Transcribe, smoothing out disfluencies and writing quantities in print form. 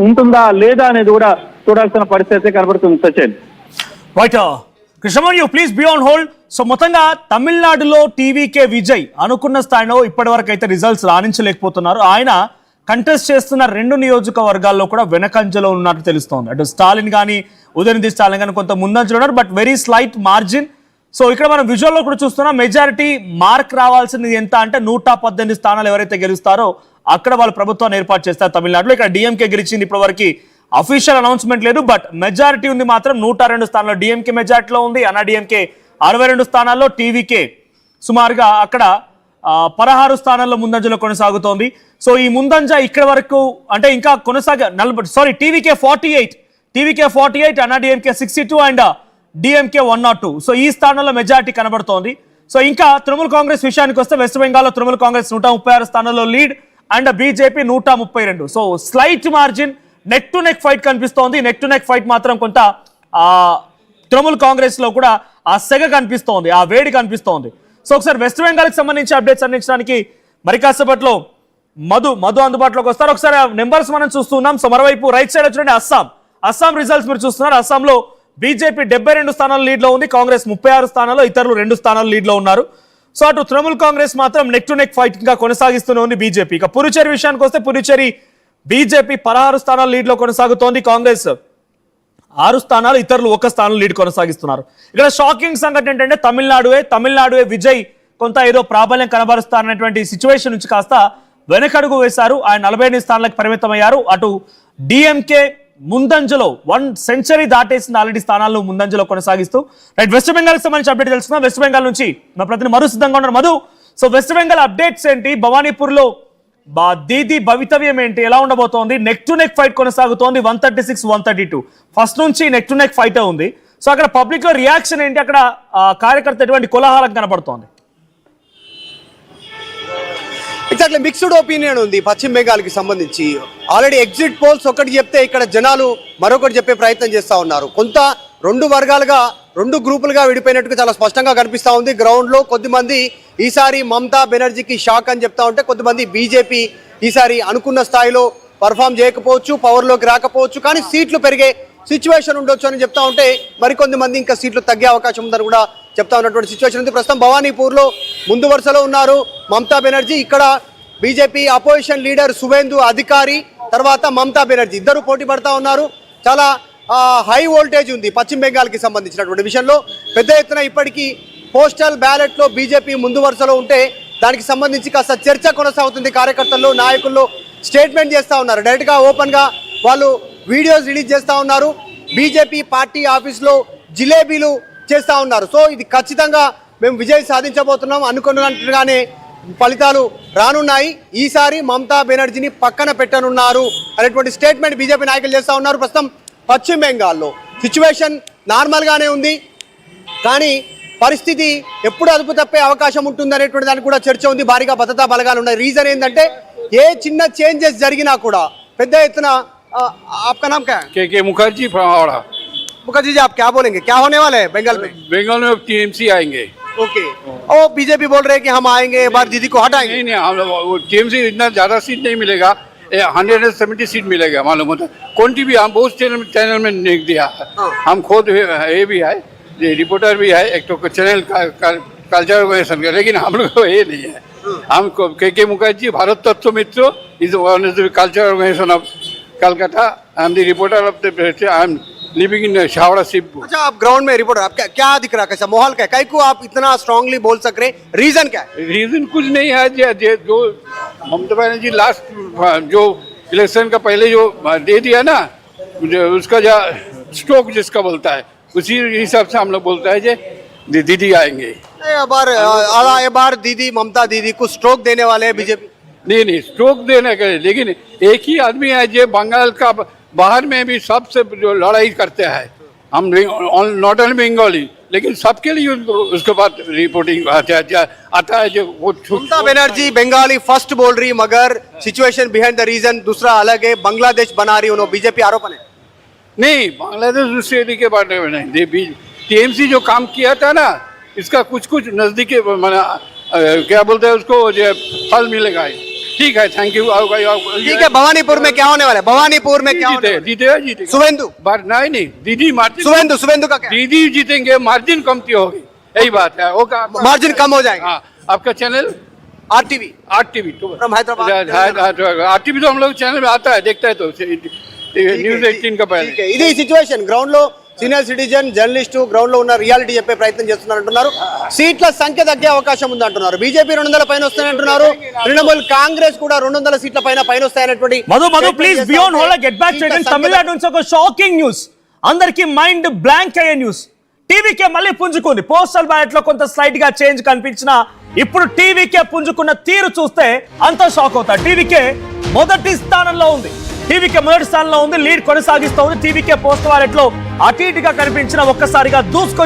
ఉంటుందా లేదా అనేది కూడా చూడాల్సిన పరిస్థితి కనబడుతుంది. Sachin right Krishnamohan, please be on hold. So మొత్తంగా తమిళనాడులో టీవీకే విజయ్ అనుకున్న స్థాయిలో ఇప్పటి వరకు అయితే రిజల్ట్స్ రాణించలేకపోతున్నారు. ఆయన కంటెస్ట్ చేస్తున్న 2 నియోజకవర్గాల్లో కూడా వెనకంజలో ఉన్నట్టు తెలుస్తోంది. అటు స్టాలిన్ కానీ ఉదయనిధి స్టాలిన్ కానీ కొంత ముందంజలో ఉన్నారు, but very slight margin. So ఇక్కడ మనం విజువల్లో కూడా చూస్తున్నాం, మెజారిటీ మార్క్ రావాల్సింది ఎంత అంటే 118 స్థానాలు ఎవరైతే గెలుస్తారో అక్కడ వాళ్ళు ప్రభుత్వాన్ని ఏర్పాటు చేస్తారు తమిళనాడులో. ఇక్కడ డిఎంకే గెలిచింది ఇప్పటి వరకు అఫీషియల్ అనౌన్స్మెంట్ లేదు, బట్ మెజారిటీ ఉంది మాత్రం 102 స్థానాల్లో డిఎంకే మెజారిటీలో ఉంది. అన్నా డిఎంకే 62 స్థానాల్లో, టీవీకే సుమారుగా అక్కడ 16 స్థానాల్లో ముందంజలో కొనసాగుతోంది. సో ఈ ముందంజ ఇక్కడ వరకు అంటే ఇంకా టీవీకే 48, అన్నా డిఎంకే 62 అండ్ డిఎంకే 102. సో ఈ స్థానంలో మెజారిటీ కనబడుతోంది. సో ఇంకా తృణమూల్ కాంగ్రెస్ విషయానికి వస్తే వెస్ట్ బెంగాల్లో తృణమూల్ కాంగ్రెస్ 136 స్థానాల్లో lead and BJP 132. So slight margin, neck to neck fight కనిపిస్తోంది. నెక్ టు నెక్ ఫైట్ మాత్రం కొంత తృణమూల్ కాంగ్రెస్ లో కూడా ఆ సెగ కనిపిస్తోంది, ఆ వేడి కనిపిస్తోంది. సో ఒకసారి వెస్ట్ బెంగాల్కి సంబంధించి అప్డేట్స్ అందించడానికి మరి కాసేపట్లో మధు అందుబాటులోకి వస్తారు. ఒకసారి నెంబర్స్ మనం చూస్తున్నాం. సో మరోవైపు రైట్ సైడ్ చూడండి, అస్సాం రిజల్ట్స్ మీరు చూస్తున్నారు. అస్సాంలో బీజేపీ 72 స్థానాలు లీడ్ లో ఉంది, కాంగ్రెస్ 36 స్థానాల్లో, ఇతరులు 2 స్థానాలు లీడ్ లో ఉన్నారు. సో అటు తృణమూల్ కాంగ్రెస్ మాత్రం నెక్ టు నెక్ ఫైట్ ఇంకా కొనసాగిస్తూనే ఉంది బీజేపీ. ఇక పుదుచ్చేరి విషయానికి వస్తే పుదుచ్చేరి బీజేపీ 16 స్థానాలు లీడ్ లో కొనసాగుతోంది, కాంగ్రెస్ 6 స్థానాలు, ఇతరులు 1 స్థానం లీడ్ కొనసాగిస్తున్నారు. ఇక్కడ షాకింగ్ సంఘటన ఏంటంటే తమిళనాడువే విజయ్ కొంత ఏదో ప్రాబల్యం కనబరుస్తారనేటువంటి సిచ్యువేషన్ నుంచి కాస్త వెనకడుగు వేశారు. ఆయన 48 స్థానాలకు పరిమితమయ్యారు. అటు డిఎంకే ముందంజలో 1 సెంచరీ దాటేసింది ఆల్రెడీ స్థానాలను ముందంజలో కొనసాగిస్తూ. రైట్, వెస్ట్ బెంగాల్కి సంబంధించి అప్డేట్ తెలుసుకుందాం. వెస్ట్ బెంగాల్ నుంచి మా ప్రతినిధి మధు సిద్ధంగా ఉన్నారు. Madhu, so west Bengal updates ఏంటి? భవానీపూర్ లో దీది భవితవ్యం ఏంటి, ఎలా ఉండబోతోంది? నెక్ టు నెక్ ఫైట్ కొనసాగుతోంది, 136-132 ఫస్ట్ నుంచి నెక్ టు నెక్ ఫైట్ ఉంది. సో అక్కడ పబ్లిక్ లో రియాక్షన్ ఏంటి? అక్కడ కార్యకర్త ఎటువంటి కోలాహలం కనబడుతోంది? ఎగ్జాక్ట్లీ మిక్స్డ్ ఒపీనియన్ ఉంది పశ్చిమ బెంగాల్కి సంబంధించి. ఆల్రెడీ ఎగ్జిట్ పోల్స్ ఒకటి చెప్తే ఇక్కడ జనాలు మరొకటి చెప్పే ప్రయత్నం చేస్తూ ఉన్నారు. కొంత 2 వర్గాలుగా 2 గ్రూపులుగా విడిపోయినట్టుగా చాలా స్పష్టంగా కనిపిస్తూ ఉంది. గ్రౌండ్లో కొద్దిమంది ఈసారి మమతా బెనర్జీకి షాక్ అని చెప్తా ఉంటే, కొద్దిమంది బీజేపీ ఈసారి అనుకున్న స్థాయిలో పర్ఫామ్ చేయకపోవచ్చు, పవర్లోకి రాకపోవచ్చు, కానీ సీట్లు పెరిగే సిచ్యువేషన్ ఉండొచ్చు అని చెప్తా ఉంటే, మరికొంతమంది ఇంకా సీట్లు తగ్గే అవకాశం ఉందని కూడా చెప్తా ఉన్నటువంటి సిచ్యువేషన్ ఉంది. ప్రస్తుతం భవానీపూర్లో ముందు వరుసలో ఉన్నారు మమతా బెనర్జీ. ఇక్కడ బీజేపీ అపోజిషన్ లీడర్ సువేందు అధికారి, తర్వాత మమతా బెనర్జీ ఇద్దరు పోటీ పడతా ఉన్నారు. చాలా హై వోల్టేజ్ ఉంది పశ్చిమ బెంగాల్కి సంబంధించినటువంటి విషయంలో. పెద్ద ఎత్తున ఇప్పటికీ పోస్టల్ బ్యాలెట్లో బీజేపీ ముందు వరుసలో ఉంటే దానికి సంబంధించి కాస్త చర్చ కొనసాగుతుంది. కార్యకర్తల్లో, నాయకుల్లో స్టేట్మెంట్ చేస్తూ ఉన్నారు. డైరెక్ట్గా ఓపెన్గా వాళ్ళు వీడియోస్ రిలీజ్ చేస్తూ ఉన్నారు. బీజేపీ పార్టీ ఆఫీస్లో జిలేబీలు చేస్తూ ఉన్నారు. సో ఇది ఖచ్చితంగా మేము విజయం సాధించబోతున్నాం అనుకున్నట్టుగానే ఫలితాలు రానున్నాయి. ఈసారి మమతా బెనర్జీని పక్కన పెట్టనున్నారు అనేటువంటి స్టేట్మెంట్ బీజేపీ నాయకులు చేస్తూ ఉన్నారు. ప్రస్తుతం పశ్చిమ బెంగాల్లో సిచ్యువేషన్ నార్మల్గానే ఉంది, కానీ పరిస్థితి ఎప్పుడు అదుపు తప్పే అవకాశం ఉంటుంది అనేటువంటి దానికి కూడా చర్చ ఉంది. భారీగా భద్రతా బలగాలు ఉన్నాయి. రీజన్ ఏంటంటే ఏ చిన్న చేంజెస్ జరిగినా కూడా పెద్ద ఎత్తున आपका नाम क्या है? के मुखर्जी फवाड़ा। मुखर्जी जी, आप क्या बोलेंगे, क्या होने वाला है बंगाल में? बंगाल में टीएमसी आएंगे। ओके, और बीजेपी बोल रहे हैं कि हम आएंगे, एक बार दीदी को हटाएंगे। नहीं, हम टीएमसी इतना ज्यादा सीट नहीं मिलेगा, 170 सीट मिलेगा मालूम होता। कौन टी भी हम बहुत चैनल में लिख दिया। हम खुद ये भी है, रिपोर्टर भी है, एक तो चैनल कल्चर ऑर्गेनाइजेशन का, लेकिन हम लोग को ये नहीं है। हम के Mukherjee Bharat Tattva Mitra is culture organization of Calcutta. I am the reporter of the I am living in शावड़ा शिवपुर। अच्छा, आप ग्राउंड में रिपोर्टर, आप क्या दिख रहा है, कैसा माहौल क्या है, कई को आप इतना स्ट्रांगली बोल सक रहे, रीजन क्या है? रीजन कुछ नहीं है। जो ममता बनर्जी लास्ट जो इलेक्शन का पहले जो दे दिया ना, उसका जो स्ट्रोक जिसका बोलता है, उसी हिसाब से हम लोग बोलता है जे दीदी आएंगे। ये बार दीदी ममता दीदी को स्ट्रोक देने वाले हैं बीजेपी। नहीं स्ट्रोक देने के, लेकिन एक ही आदमी है जो बंगाल का बाहर में भी सबसे जो लड़ाई करते हैं। हम नॉट ओनली बंगाली, लेकिन सबके लिए उसके बाद रिपोर्टिंग आता है जो वो। ममता बनर्जी बंगाली फर्स्ट बोल रही, मगर सिचुएशन बिहाइंड द रीजन दूसरा अलग है, बांग्लादेश बना रही उन्होंने बीजेपी आरोपण है। नहीं, बांग्लादेश दूसरे के बारे में नहीं, टीएमसी जो काम किया था ना, इसका कुछ नजदीकी क्या बोलते हैं उसको फल मिलेगा। ठीक है, थैंक यू। ठीक है, भवानीपुर में क्या होने वाला है? भवानीपुर में क्या होने जीते वाला है? जीते जीते सुवेंदु नहीं दीदी मार्जिन, सुवेंदु का क्या? दीदी जीतेंगे, मार्जिन कमती होगी, यही बात है। मार्जिन कम हो जाएगा। हाँ, आपका चैनल RTV आरटीवी तो From Hyderabad. आरटीवी तो हम लोग चैनल में आता है, देखता है तो न्यूज 18 का पहले। ठीक है, ఇది సిచువేషన్ గ్రౌండ్ లో సీనియర్ సిటిజన్ జర్నలిస్ట్ గ్రౌండ్ లో ఉన్న రియాలిటీ చెప్పే ప్రయత్నం చేస్తున్నారు అంటున్నారు. సీట్ల సంఖ్య తగ్గే అవకాశం ఉంది అంటున్నారు. బీజేపీ 200 పైన వస్తాయని అంటున్నారు. తృణమూల్ కాంగ్రెస్ కూడా 200 సీట్ల పైన వస్తాయనేటువంటి Madhu please beyond whole get back to Tamil Nadu నుంచి ఒక షాకింగ్ న్యూస్, అందరికి మైండ్ బ్లాంక్ అయ్యే న్యూస్. టీవీకే మళ్ళీ పుంజుకుంది. పోస్టల్ బ్యాలెట్ లో కొంత స్లైట్ గా చేంజ్ కనిపించినా ఇప్పుడు టీవీకే పుంజుకున్న తీరు చూస్తే అంతా షాక్ అవుతారు. టీవీకే మొదటి స్థానంలో ఉంది, లీడ్ కొనసాగిస్తూ ఉంది. టీవీకే పోస్ట్ బ్యాలెట్ లో అటు ఇటుగా కనిపించిన ఒక్కసారిగా దూసుకొచ్చి